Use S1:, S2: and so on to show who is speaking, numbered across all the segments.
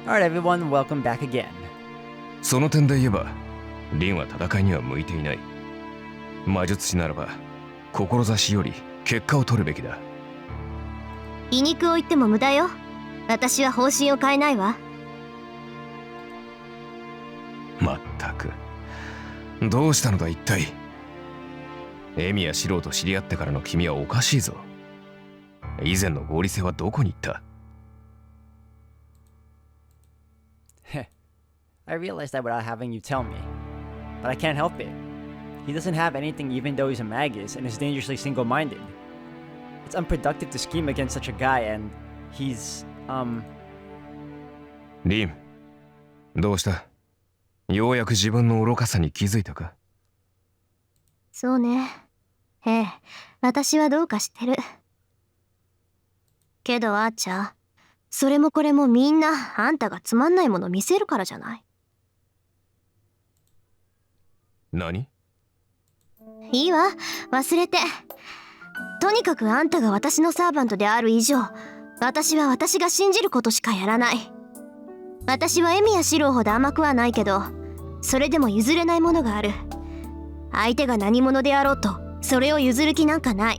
S1: Alright everyone, welcome back again.
S2: その点で言えば、リンは戦いには向いていない。魔術師ならば、志より結果を取るべきだ。
S3: 皮肉を言っても無駄よ。私は方針を変えないわ。
S2: まったく。どうしたのだ一体。エミやシロウと知り合ってからの君はおかしいぞ。以前の合理性はどこに行った？
S1: I realized that without having you tell me, but I can't help it. He doesn't have anything even though he's a magus and is dangerously single-minded. It's unproductive to scheme against such a guy and he's,
S2: リン、どうした？ようやく自分の愚かさに気づいたか？
S3: そうね。ええ、私はどうかしてる。けどアーチャー、それもこれもみんなあんたがつまんないもの見せるからじゃない。
S2: 何？
S3: いいわ、忘れて。とにかくあんたが私のサーバントである以上、私は私が信じることしかやらない。私はエミやシロウほど甘くはないけど、それでも譲れないものがある。相手が何者であろうと、それを譲る気なんかない。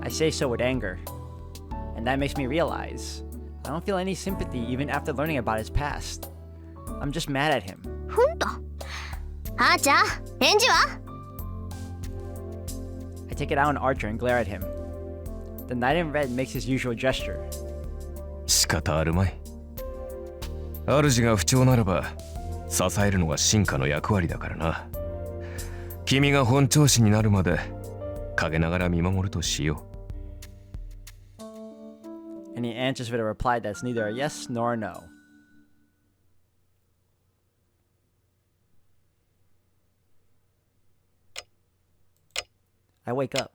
S1: I say so with anger, and that makes me realize I don't feel any sympathy even after learning about his past. I'm just mad at him.
S3: ほんと。あーちゃん、返事は？
S1: I take it out on Archer and glare at him. The knight in red makes his usual gesture.
S2: 仕方あるまい。主が不調ならば支えるのが進化の役割だからな。君が本調子になるまで陰ながら見守るとしよう。
S1: And he answers with a reply that's neither a yes nor a no. I wake up.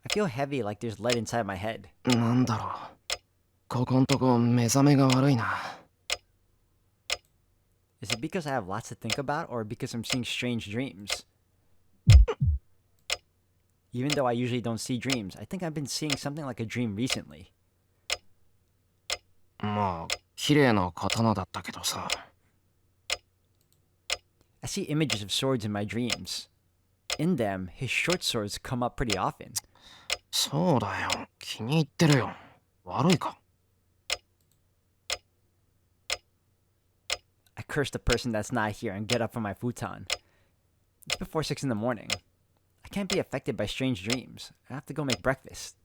S1: I feel heavy like there's lead inside my head.
S4: なんだろう。ここんとこ目覚めが悪いな。
S1: Is it because I have lots to think about or because I'm seeing strange dreams? Even though I usually don't see dreams, I think I've been seeing something like a dream recently.
S4: まあ、綺麗な刀だったけどさ。
S1: I see images of swords in my dreams. In them, his short swords come up pretty often.
S4: そうだよ。気に入ってるよ。悪いか。
S1: I curse the person that's not here and get up from my futon. It's before 6 in the morning. I can't be affected by strange dreams. I have to go make breakfast.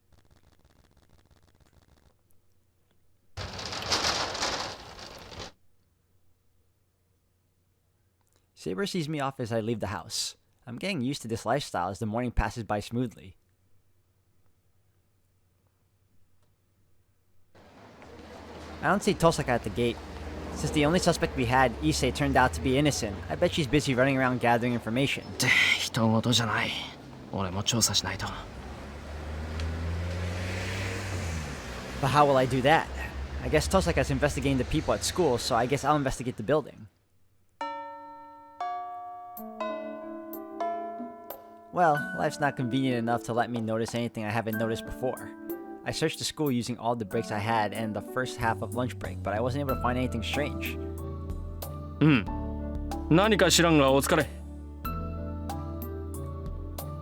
S1: Saber sees me off as I leave the house. I'm getting used to this lifestyle as the morning passes by smoothly. I don't see Tosaka at the gate. Since the only suspect we had, Issei, turned out to be innocent, I bet she's busy running around gathering information.
S4: 人事じゃない。俺も調査しないと。
S1: But how will I do that? I guess Tosaka's investigating the people at school, so I guess I'll investigate the building. Well, life's not convenient enough to let me notice anything I haven't noticed before. I searched the school using all the breaks I had and the first half of lunch break, but I wasn't able to find anything strange.
S5: うん。何か知らんがお疲れ。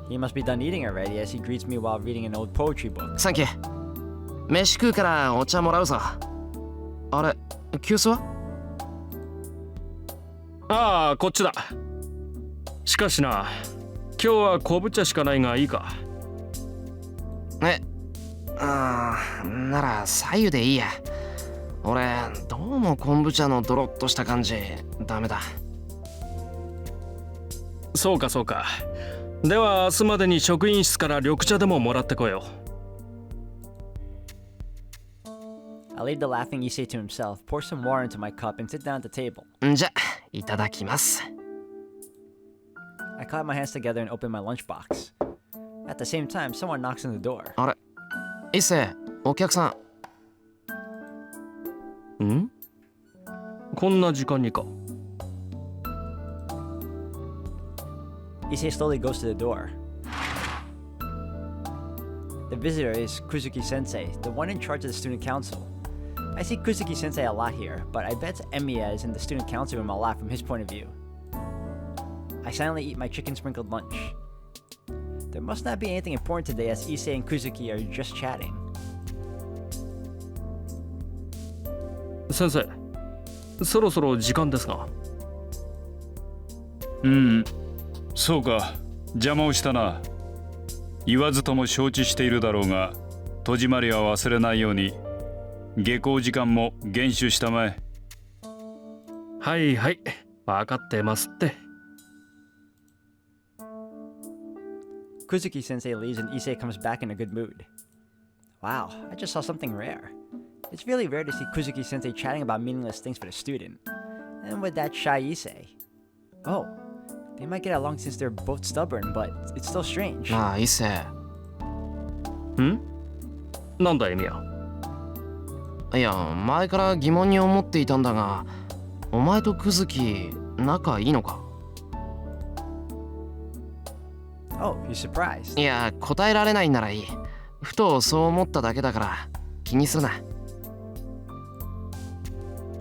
S1: He must be done eating already as he greets me while reading an old poetry book.
S4: サンキュー。飯食うからお茶もらうぞ。あれ、急須は？
S5: ああ、こっちだ。しかしな、今日は昆布茶しかないがいいか。
S4: なら左右でいいや。俺どうも昆布茶のドロッとした感じダメだ。
S5: そうかそうか。では明日までに職員室から緑茶でももらってこよ
S1: う。I'll leave the laughing Issei to himself, pour some water into my cup, and sit down at the table.
S4: じゃ、いただきます。
S1: I clap my hands together and open my lunchbox. At the same time, someone knocks on the door.
S4: あれ、一星、お客さ
S5: ん。ん？こんな時間にか。
S1: Issei slowly goes to the door. The visitor is Kuzuki-sensei, the one in charge of the student council. I see Kuzuki-sensei a lot here, but I bet Emiya is in the student council room a lot from his point of view. I silently eat my chicken sprinkled lunch. There must not be anything important today as Issei and Kuzuki are just chatting.
S5: 先生、そろそろ時間ですが。
S6: そうか、邪魔をしたな。言わずとも承知しているだろうが、戸締まりは忘れないように。下校時間も厳守したまえ。
S5: はいはい、分かってますって。
S1: Kuzuki-sensei leaves and Issei comes back in a good mood. Wow, I just saw something rare. It's really rare to see Kuzuki-sensei chatting about meaningless things for the student. And with that shy Issei. Oh, they might get along since they're both stubborn, but it's still strange.
S4: なあ、伊勢。
S5: なんだエミヤ。
S4: いや、前から疑問に思っていたんだが、お前とクズキ仲いいのか？
S1: Oh, you're surprised.
S4: いや、答えられないならいい。ふとそう思っただけだから気にするな。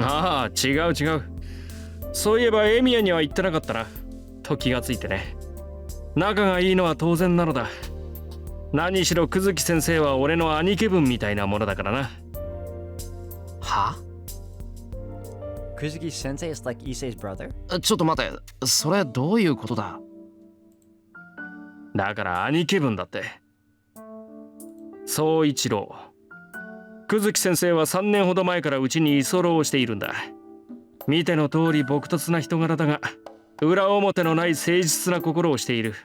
S5: ああ、違う違う。そういえばエミヤには言ってなかったな。と気がついてね。仲がいいのは当然なのだ。何しろクズキ先生は俺の兄貴分みたいなものだからな。
S4: は？
S1: Kuzuki-sensei is like Issei's brother?
S4: ちょっと待って、それどういうことだ？
S5: だから兄貴分だって。総一郎。久月先生は3年ほど前からうちに居候しているんだ。見ての通り朴訥な人柄だが、裏表のない誠実な心をしている。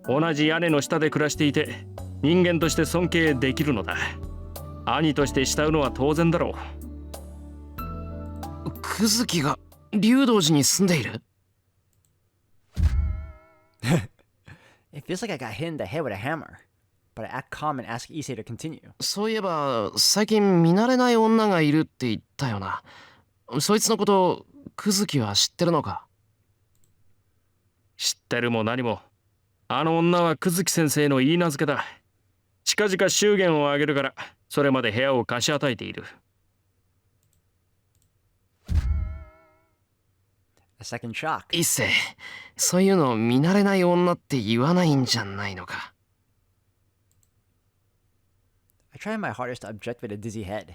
S5: 同じ屋根の下で暮らしていて、人間として尊敬できるのだ。兄として慕うのは当然だろ
S4: う。クズキが竜道寺に住んでいる？
S1: It feels like I got hit in the head with a hammer. But I act calm and ask Issei to continue.
S4: そういえば最近見慣れない女がいるって言ったよな。そいつのことクズキは知ってるのか？
S5: 知ってるも何も。あの女は久月先生の言い名付けだ。近々祝言をあげるから、それまで部屋を貸し与えている。
S1: A second shock.
S4: 一世、そういうの見慣れない女って言わないんじゃないのか。
S1: I try my hardest to object with a dizzy head.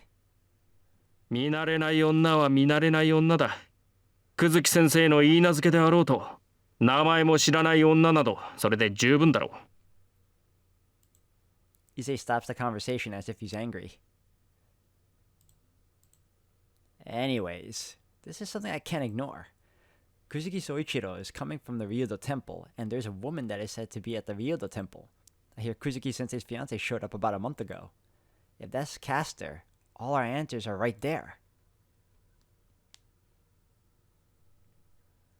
S5: 見慣れない女は見慣れない女だ。久月先生の言い名付けであろうと、名前も知らない女など、それで十分だろう。
S1: Issei stops the conversation as if he's angry. Anyways, this is something I can't ignore. Kuzuki Soichiro is coming from the Ryudo Temple, and there's a woman that is said to be at the Ryudo Temple. I hear Kuzuki-sensei's fiancé showed up about a month ago. If that's Caster, all our answers are right there.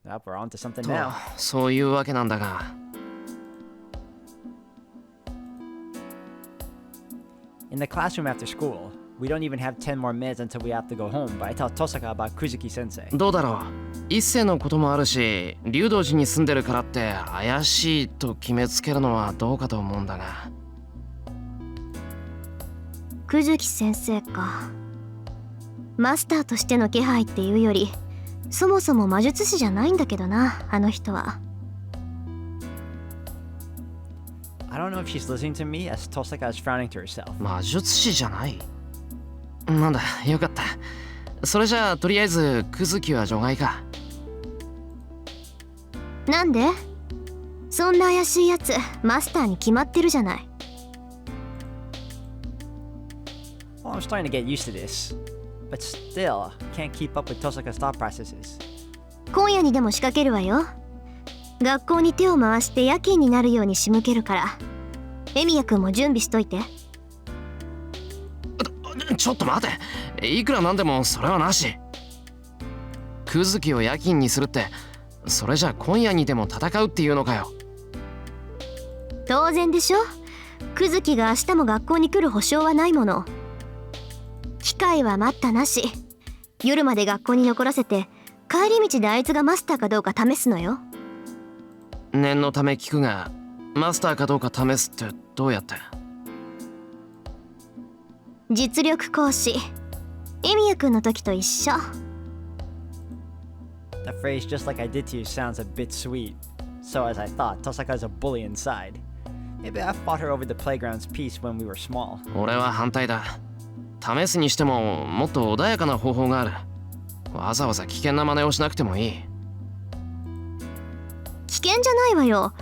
S1: Well, we're on to something now.
S4: そういうわけなんだが。
S1: In the classroom after school, we don't even have 10 more minutes until we have to go home, but I tell Tosaka about Kuzuki-sensei.
S4: どうだろう。一世のこともあるし、竜道寺に住んでるからって怪しいと決めつけるのはどうかと思うんだが。
S3: 久月先生か。マスターとしての気配っていうより、そもそも魔術師じゃないんだけどな、あの人は。
S1: I don't know if she's listening to me as Tosaka is frowning to herself.
S4: 魔術師じゃない？なんだ、よかった。それじゃあとりあえずクズキは除外か。
S3: なんで？そんな怪しいやつマスターに決まってるじゃない。
S1: Well, I'm starting to get used to this, but still can't keep up with Tosaka's thought processes.
S3: 今夜にでも仕掛けるわよ。学校に手を回して夜勤になるように仕向けるから。エミヤ君も準備しといて。
S4: ちょっと待て。いくらなんでもそれはなし。クズキを夜勤にするって、それじゃ今夜にでも戦うっていうのかよ。
S3: 当然でしょ。クズキが明日も学校に来る保証はないもの。機会は待ったなし。夜まで学校に残らせて、帰り道であいつがマスターかどうか試すのよ。
S4: 念のため聞くが、マスターかどうか試すってどうやって？
S3: 実力行使。エミヤ君の時と一緒。
S1: The phrase just like I did to you sounds a bit sweet. So as I thought, Tosaka's a bully inside. Maybe I fought her over the playground's peace when we were small.
S4: 俺は反対だ。試すにしてももっと穏やかな方法がある。わざわざ危険な真似をしなくてもいい。
S3: 危険じゃないわよ。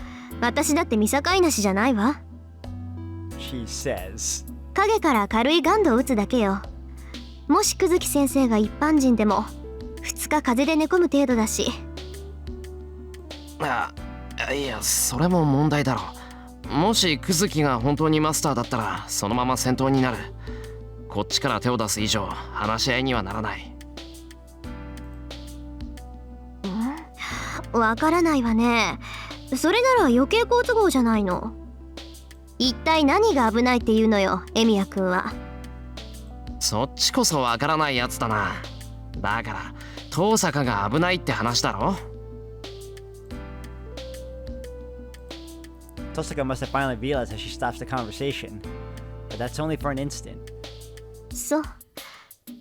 S3: 私だって見境なしじゃないわ。
S1: She says.
S3: 影から軽いガンドを打つだけよ。もし久月先生が一般人でも2日風邪で寝込む程度だし。
S4: いや、それも問題だろう。もし久月が本当にマスターだったらそのまま戦闘になる。こっちから手を出す以上話し合いにはならない。
S3: わからないわね。それなら余計好都合じゃないの。一体何が危ないっていうのよ、エミヤ君は。
S4: そっちこそわからないやつだな。だから遠坂が危ないって話だろ。
S1: Tosaka must have finally realized that she stops the conversation. But that's only for an instant.
S3: そう。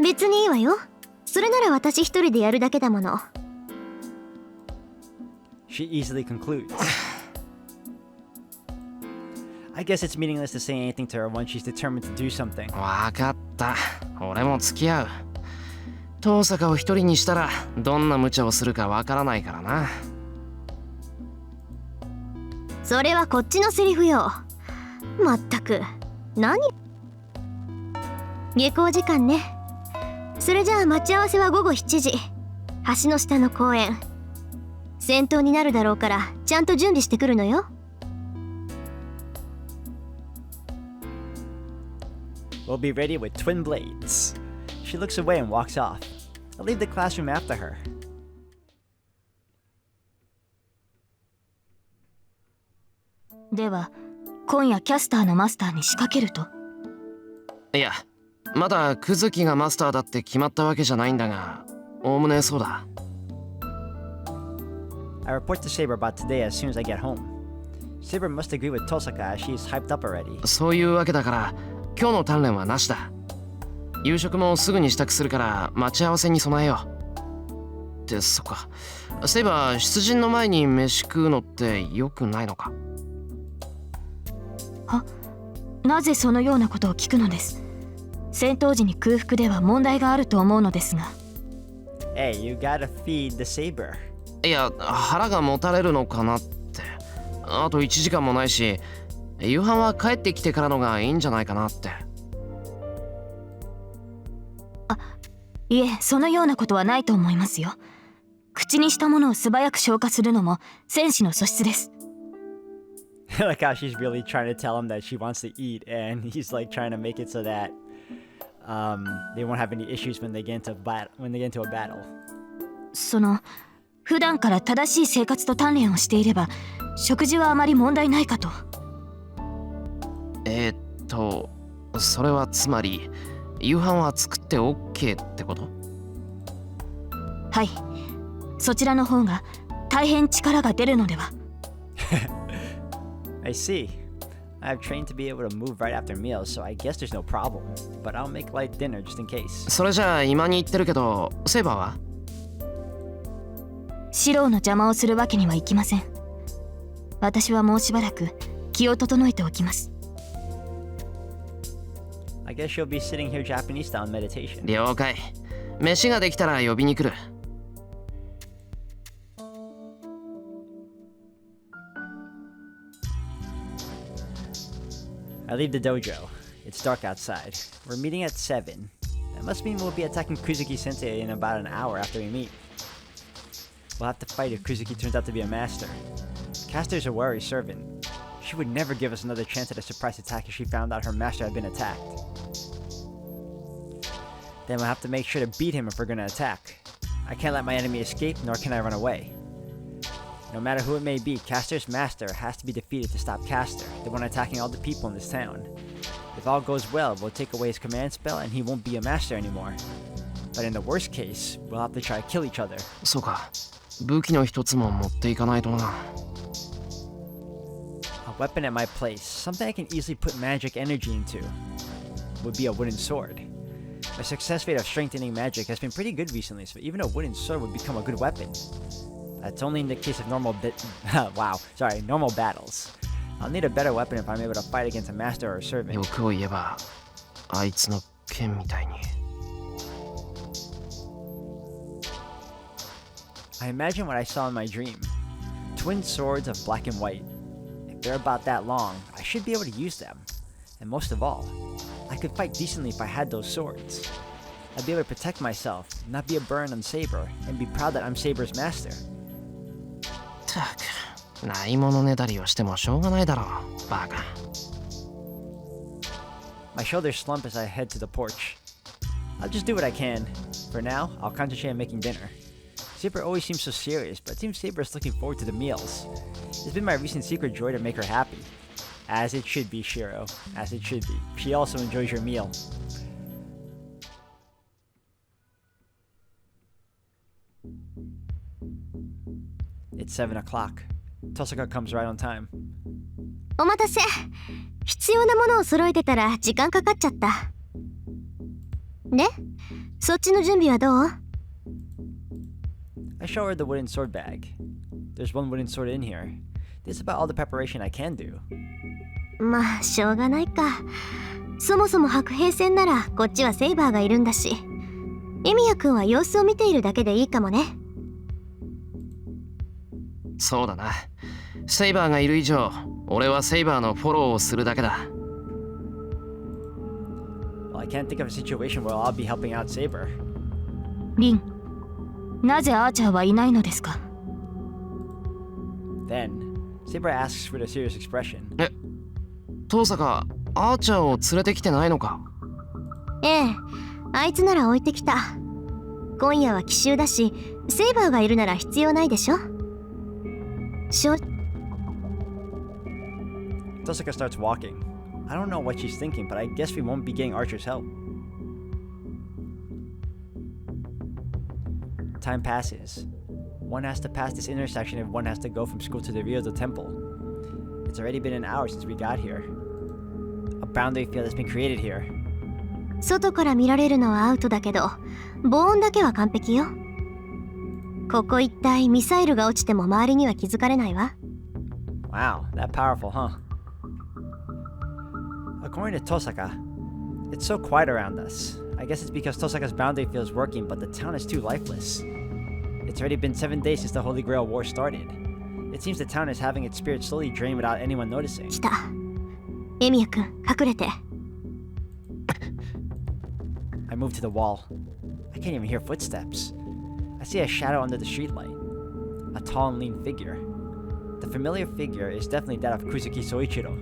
S3: 別にいいわよ。それなら私一人でやるだけだもの。
S1: She easily concludes. I guess it's meaningless to say anything to her once she's determined to do something.
S4: わかった。俺も付き合う。遠坂を一人にしたらどんな無茶をするかわからないからな。
S3: それはこっちのセリフよ。まったく。何？下校時間ね。それじゃあ待ち合わせは午後7時。橋の下の公園。戦闘になるだろうからちゃんと準備してくるのよ。
S1: We'll be ready with twin blades. She looks away and walks off. I'll leave the classroom after her.
S7: では今夜キャスターのマスターに仕掛けると？
S4: いや、まだ久月がマスターだって決まったわけじゃないんだが、おおむねそうだ。
S1: I report to Saber about today as soon as I get home. Saber must agree with Tosaka as she's hyped up already.
S4: そういうわけだから今日の鍛錬はなしだ。夕食もすぐに支度するから待ち合わせに備えよう。ってそっか。そういえば出陣の前に飯食うのって良くないのか？
S7: なぜそのようなことを聞くのです？戦闘時に空腹では問題があると思うのですが。
S1: Hey, you gotta feed the Saber.
S4: いや、腹がもたれるのかなって。あと1時間もないし、夕飯は帰ってきてからのがいいんじゃないかなって。
S7: いえ、そのようなことはないと思いますよ。口にしたものを素早く消化するのも戦士の素質です。
S1: Like how she's really trying to tell him that she wants to eat, and he's like trying to make it so that they won't have any issues when they get into a battle.
S7: 普段から正しい生活と鍛錬をしていれば食事はあまり問題ないかと。
S4: それはつまり夕飯は作って OK ってこと？
S7: はい、そちらの方が大変力が出るのでは。
S1: I see. I've trained to be able to move right after meals, so I guess there's no problem. But I'll make light dinner just in case.
S4: それじゃあ今に言ってるけど、セーバーは？
S7: シローの邪魔をするわけにはいきません。私はもうしばらく気を整えておきます。
S1: I guess she'll be sitting here Japanese style meditation.
S4: 了解。飯ができたら呼びに来る。
S1: I leave the dojo. It's dark outside. We're meeting at 7. That must mean we'll be attacking Kuzuki-sensei in about an hour after we meet. We'll have to fight if Kuzuki turns out to be a master. Caster's a wary servant. She would never give us another chance at a surprise attack if she found out her master had been attacked. Then we'll have to make sure to beat him if we're gonna attack. I can't let my enemy escape, nor can I run away. No matter who it may be, Caster's master has to be defeated to stop Caster, the one attacking all the people in this town. If all goes well, we'll take away his command spell and he won't be a master anymore. But in the worst case, we'll have to try to kill each other.
S4: そうか。武器の一つも持っていかないとな。
S1: A weapon at my place, something I can easily put magic energy into. would be a wooden sword. My success rate of strengthening magic has been pretty good recently, so even a wooden sword would become a good weapon. That's only in the case of normal battles. I'll need a better weapon if I'm able to fight against a master or a servant.
S4: 欲を言えばあいつの剣みたいに。
S1: I imagine what I saw in my dream. Twin swords of black and white. If they're about that long, I should be able to use them. And most of all, I could fight decently if I had those swords. I'd be able to protect myself, not be a burden on Saber, and be proud that I'm Saber's master.
S4: たく、ないものねだりをしてもしょうがないだろう、バカ。
S1: My shoulders slump as I head to the porch. I'll just do what I can. For now, I'll concentrate on making dinner. Saber always seems so serious, but it seems Saber is looking forward to the meals. It's been my recent secret joy to make her happy. As it should be, Shirou. As it should be. She also enjoys your meal. It's 7 o'clock. Tosaka comes right on time.
S3: お待たせ。必要なものを揃えてたら時間かかっちゃった。で、そっちの準備はどう？
S1: I show her the wooden sword bag. There's one wooden sword in here. This is about all the preparation I can do.
S3: まあ、しょうがないか。そもそも白兵戦ならこっちはセイバーがいるんだし。エミヤ君は様子を見ているだけでいいかもね。
S4: そうだな。セイバーがいる以上、俺はセイバーのフォローをするだけだ。
S1: Well, I can't think of a situation where I'll be helping out Saber.
S7: リン、なぜアーチャーはいないのですか？
S1: Then, Saber asks with a serious expression.
S4: 遠坂、アーチャーを連れてきてないのか？
S3: ええ、あいつなら置いてきた。今夜は奇襲だし、セイバーがいるなら必要ないでしょ。
S1: Tosaka starts walking. I don't know what she's thinking, but I guess we won't be getting Archer's help. Time passes. One has to pass this intersection if one has to go from school to the Ryozo Temple. It's already been an hour since we got here. A boundary field has been created here.
S3: 外から見られるのはアウトだけど、防音だけは完璧よ。ここ一帯ミサイルが落ちても周りには気づかれないわ。
S1: Wow, that powerful, huh? According to Tosaka, it's so quiet around us. I guess it's because Tosaka's boundary field is working, but the town is too lifeless. It's already been 7 days since the Holy Grail War started. It seems the town is having its spirit slowly drain without anyone noticing.
S3: 来た。エミヤ君、隠れて。
S1: I move to the wall. I can't even hear footsteps. I see a shadow under the streetlight. A tall and lean figure. The familiar figure is definitely that of Kuzuki Soichiro.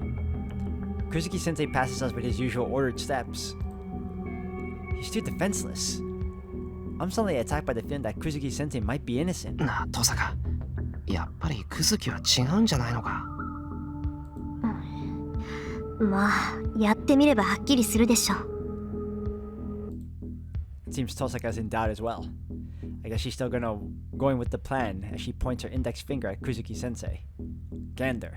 S1: Kuzuki-sensei passes us with his usual ordered steps. He's too defenseless. I'm suddenly attacked by the feeling that Kuzuki-sensei might be innocent.
S4: なあ、遠坂。やっぱりクズキは違うんじゃないのか？
S3: まあ、やってみればはっきりするでしょ。
S1: It seems Tosaka's in doubt as well. I guess she's still going with the plan as she points her index finger at Kuzuki-sensei. Gander.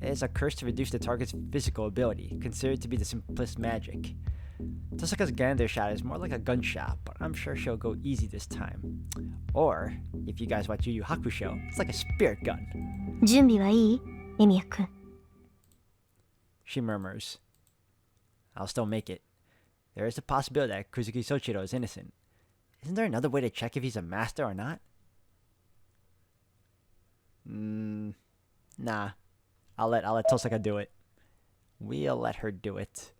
S1: It is a curse to reduce the target's physical ability, considered to be the simplest magic. Tosaka's Gander shot is more like a gunshot, but I'm sure she'll go easy this time. Or, if you guys watch Yu Yu Hakusho, it's like a spirit gun.
S3: 準備はいい？エミヤ君。
S1: She murmurs. I'll still make it. There is a possibility that Kuzuki Soichiro is innocent. Isn't there another way to check if he's a master or not? Nah. I'll let Tosaka do it. We'll let her do it.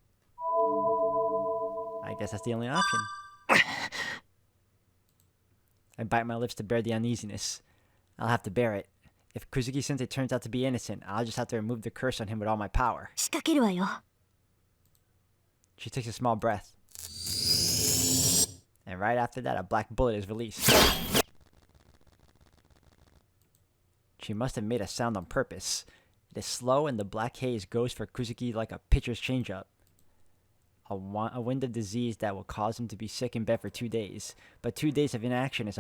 S1: I guess that's the only option. I bite my lips to bear the uneasiness. I'll have to bear it. If Kuzuki-sensei turns out to be innocent, I'll just have to remove the curse on him with all my power.
S3: 仕掛けるわよ。
S1: She takes a small breath. And right after that, a black bullet is released. She must have made a sound on purpose. It is slow and the black haze goes for Kuzuki like a pitcher's changeup. A wind of disease that will cause him to be sick in bed for 2 days. But 2 days of inaction is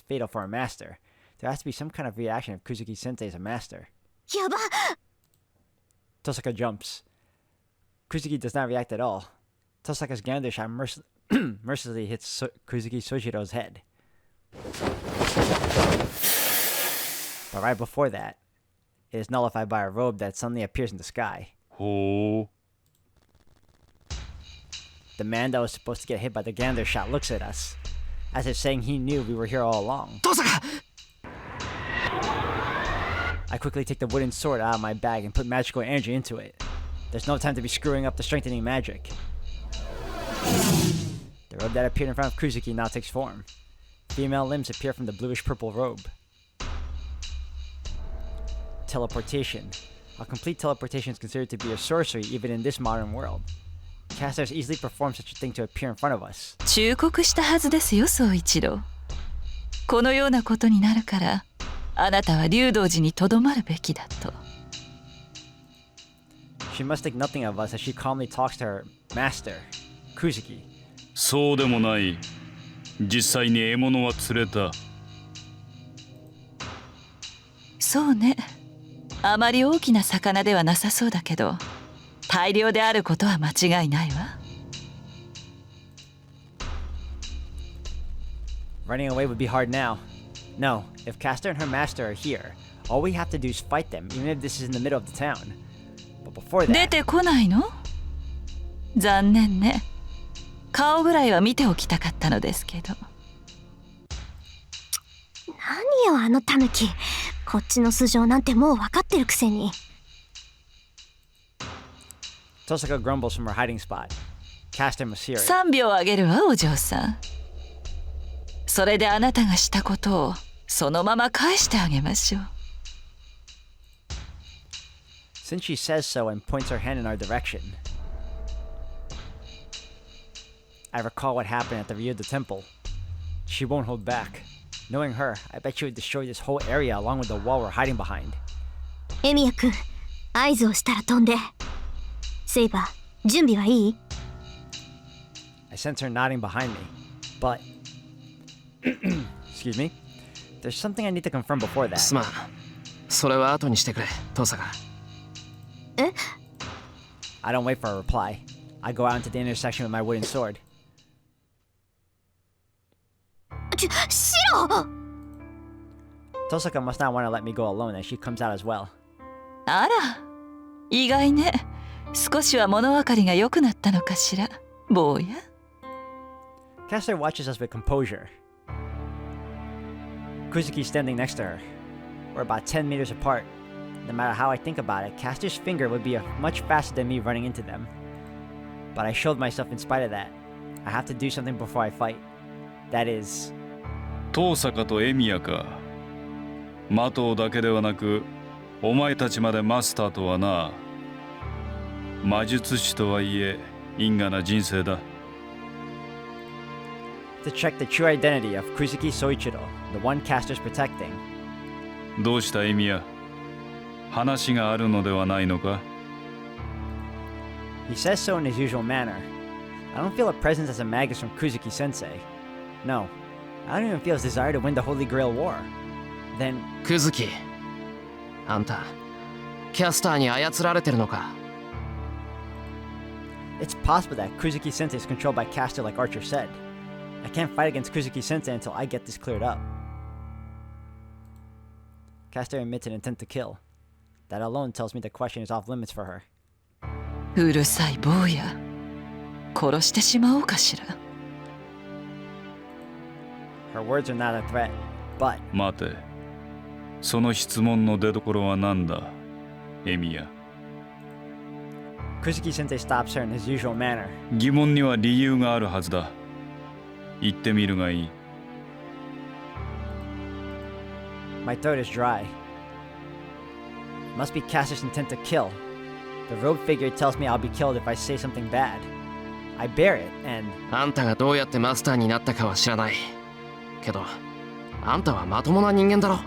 S1: fatal for a master. There has to be some kind of reaction if Kuzuki-sensei is a master.
S3: やば！
S1: Tosaka jumps. Kuzuki does not react at all. Tosaka's gander shot mercilessly hits Kuzuki Sojiro's head. But right before that, it is nullified by a robe that suddenly appears in the sky.
S6: ほう。
S1: The man that was supposed to get hit by the gander shot looks at us, as if saying he knew we were here all along.
S4: トサカ
S1: I quickly take the wooden sword out of my bag and put magical energy into it. There's no time to be screwing up the strengthening magic. The robe that appeared in front of Kuzuki now takes form. Female limbs appear from the bluish-purple robe. Teleportation. A complete teleportation is considered to be a sorcery even in this modern world. Casters easily perform such a thing to appear in front of us.
S8: 忠告したはずですよ、宗一郎。このようなことになるから、あなたは竜道寺にとどまるべきだと。
S1: She must think nothing of us as she calmly talks to her master, Kuzuki.
S6: そうでもない。実際に獲物は釣れた。
S8: そうね。あまり大きな魚ではなさそうだけど、大量であることは間違いないわ。
S1: Running away would be hard now. No, if Castor and her master are here, all we have to do is fight them, even if this is in the middle of the town. But before
S8: 出
S1: that,
S8: てこないの？残念ね。顔ぐらいは見ておきたかったのですけど。
S3: 何よあのタヌキ。こっちの素性なんてもう分かってるくせに。
S1: Tosaka grumbles from her hiding spot. Castor must hear it.
S8: 3秒あげるわ、お嬢さん。それであなたがしたことをそのまま返してあげましょう。
S1: Since she says so and points her hand in our direction, I recall what happened at the Ryudo Temple. She won't hold back. Knowing her, I bet she would destroy this whole area along with the wall we're hiding behind.
S3: エミヤ君、合図をしたら飛んで。セイバー、準備はいい？
S1: I sense her nodding behind me, but excuse me. There's something I need to confirm before that.
S4: すまん。それは後にしてくれ、トサカ。
S3: え？
S1: I don't wait for a reply. I go out into the intersection with my wooden sword.
S3: シロ！
S1: Tosaka must not want to let me go alone as she comes out as well.
S8: あら、意外ね。少しは物分かりが良くなったのかしら、坊や。
S1: Castor watches us with composure. Kuzuki's standing next to her. We're about 10 meters apart. No matter how I think about it, Castor's finger would be much faster than me running into them. But I showed myself in spite of that. I have to do something before I fight. That is...
S6: 遠坂とエミヤか。マトウだけではなく、お前たちまでマスターとはな。魔術師とはいえ、因果な人生だ。
S1: to check the true identity of Kuzuki Soichiro, the one Castor's protecting.
S6: どうしたエミヤ？話があるのではないのか？
S1: He says so in his usual manner. I don't feel a presence as a magus from Kuzuki Sensei. No, I don't even feel his desire to win the Holy Grail War. Then,
S4: クズキ、あんたキャスターに操られてるのか？
S1: it's possible that Kuzuki Sensei is controlled by Castor like Archer said. I can't fight against Kuzuki Sensei until I get this cleared up. Castor admits an intent to kill. That alone tells me the question is off limits for her.
S8: うるさい坊や。殺してしまおうかしら。
S1: Her words are not a threat, but...
S6: 待て。その質問の出所は何だ、エミヤ。
S1: Kuzuki Sensei stops her in his usual manner.
S6: 疑問には理由があるはずだ。言ってみるがいい。
S1: My throat is dry. It must be Castor's intent to kill. The robe figure tells me I'll be killed if I say something bad. I bear it, and...
S4: あんたがどうやってマスターになったかは知らない。けど、あんたはまともな人間だろ。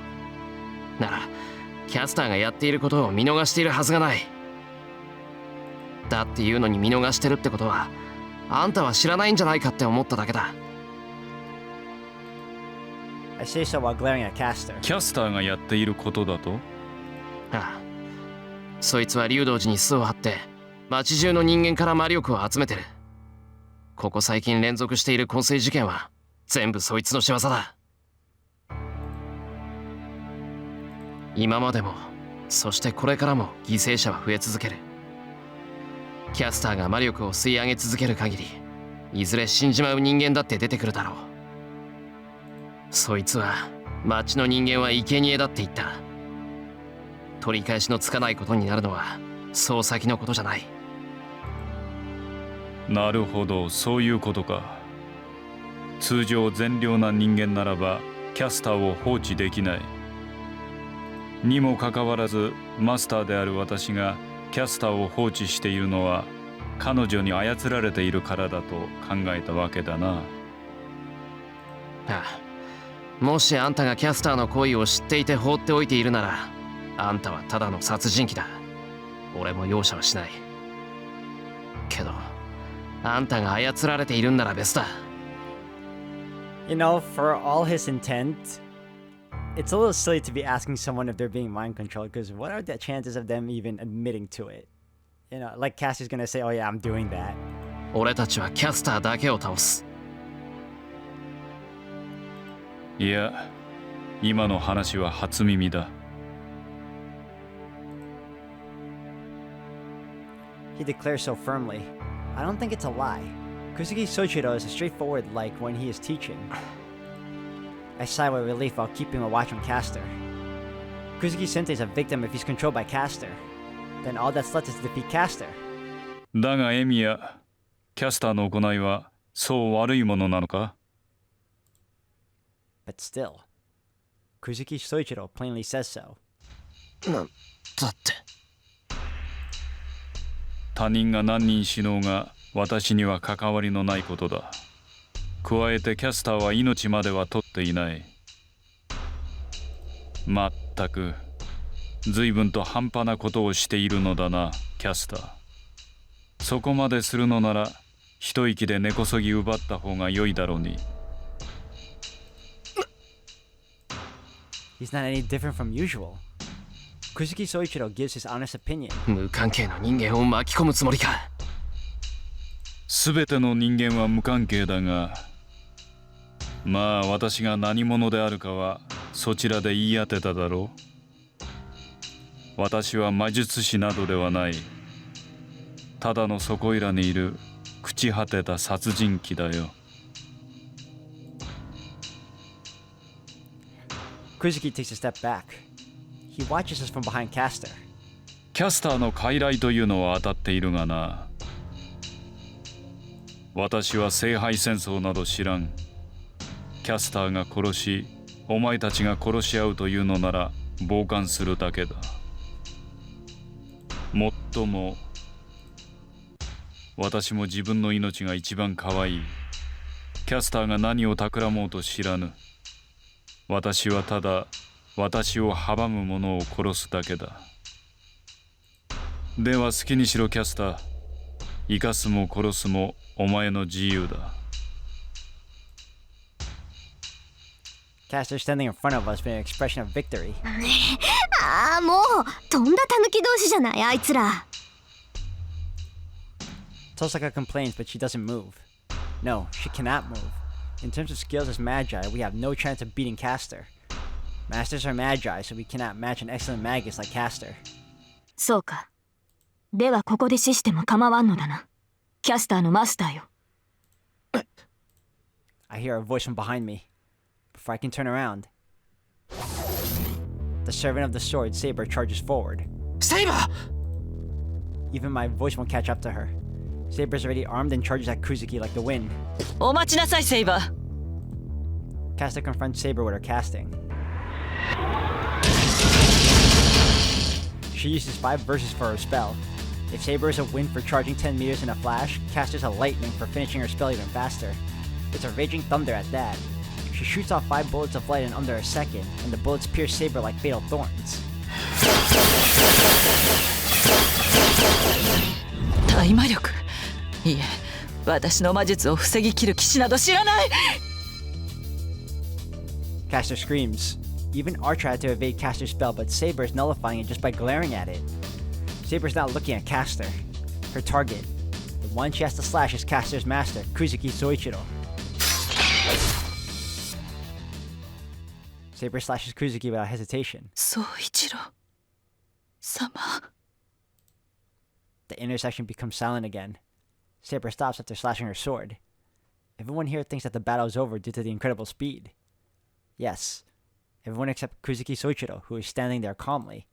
S4: なら、キャスターがやっていることを見逃しているはずがない。だっていうのに見逃してるってことは、あんたは知らないんじゃないかって思っただけだ。
S1: I say so while glaring at Castor.
S6: キャスターがやっていることだと？
S4: ああ、そいつは竜道寺に巣を張って町中の人間から魔力を集めてる。ここ最近連続している昏睡事件は全部そいつの仕業だ。今までもそしてこれからも犠牲者は増え続ける。キャスターが魔力を吸い上げ続ける限り、いずれ死んじまう人間だって出てくるだろう。そいつは町の人間は生贄だって言った。取り返しのつかないことになるのはそう先のことじゃない。
S6: なるほど、そういうことか。通常善良な人間ならばキャスターを放置できない。にもかかわらずマスターである私がキャスターを放置しているのは彼女に操られているからだと考えたわけだな。
S4: ああ、もしあんたがキャスターの行為を知っていて放っておいているなら、あんたはただの殺人鬼だ。俺も容赦はしない。けどあんたが操られているんなら別だ。
S1: You know, for all his intent, it's a little silly to be asking someone if they're being mind controlled, because what are the chances of them even admitting to it? You know, like Cassie's gonna say, oh yeah, I'm doing that.
S4: 俺たちはキャスターだけを倒す。
S6: いや、今の話は初耳だ。
S1: He declares so firmly. I don't think it's a lie. Kuzuki Soichiro is a straightforward like when he is teaching. I sigh with relief while keeping a watch on Caster. Kuzuki Sensei is a victim if he's controlled by Caster. Then all that's left is to defeat Caster.
S6: だがエミヤ、キャスターの行いはそう悪いものなのか？
S1: But still, Kuzuki Soichiro plainly says so.
S4: なんだって。
S6: 他人が何人死のうが私には関わりのないことだ。加えてキャスターは命までは取っていない。まったく随分と半端なことをしているのだな、キャスター。そこまでするのなら一息で根こそぎ奪った方が良いだろうに。
S1: He's not any different from usual. Kuzuki Soichiro gives his honest opinion.
S4: 無関係の人間を巻き込むつもりか。
S6: すべての人間は無関係だが、まあ私が何者であるかはそちらで言い当てただろう。私は魔術師などではない。ただのそこいらにいる朽ち果てた殺人鬼だよ。
S1: Kuzuki takes a step back. He watches us from behind Caster.
S6: キャスターの傀儡というのは当たっているがな。私は聖杯戦争など知らん。キャスターが殺し、お前たちが殺し合うというのなら傍観するだけだ。もっとも私も自分の命が一番可愛い。キャスターが何を企もうと知らぬ。私はただ私を阻む者を殺すだけだ。では好きにしろキャスター。生かすも殺すもお前の自由だ。
S1: Caster standing in front of us with an expression of victory.
S3: ああ、もうとんだ狸同士じゃないあいつら。
S1: Tosaka complains, but she doesn't move. No, she cannot move. In terms of skills as Magi, we have no chance of beating Caster. Masters are Magi, so we cannot match an excellent Magus like Caster.
S7: そうか。ではここで死しても構わんのだな。キャスターのマスターよ。
S1: I hear a voice from behind me. Before I can turn around, the servant of the sword, Saber, charges forward.
S4: Saber!
S1: Even my voice won't catch up to her. Saber's already armed and charges at Kuzuki like the wind.
S8: お待ちなさいセイバー。
S1: Caster confronts Saber with her casting. She uses 5 verses for her spell. If Saber is a wind for charging 10 meters in a flash, Caster's a lightning for finishing her spell even faster. It's a raging thunder at that. She shoots off 5 bullets of light in under a second, and the bullets pierce Saber like fatal thorns.
S8: 大魔力。いえ、私の魔術を防ぎきる騎士など知らない。
S1: Caster screams. Even R tried to evade Caster's spell, but Saber is nullifying it just by glaring at it. Saber's not looking at Caster. Her target, the One she has to slash his caster's master, Kuzuki Soichiro. Saber slashes Kuzuki without hesitation.
S8: 宗一郎様。
S1: The intersection becomes silent again. Saber stops after slashing her sword. Everyone here thinks that the battle is over due to the incredible speed. Yes, everyone except Kuzuki Soichiro, who is standing there calmly.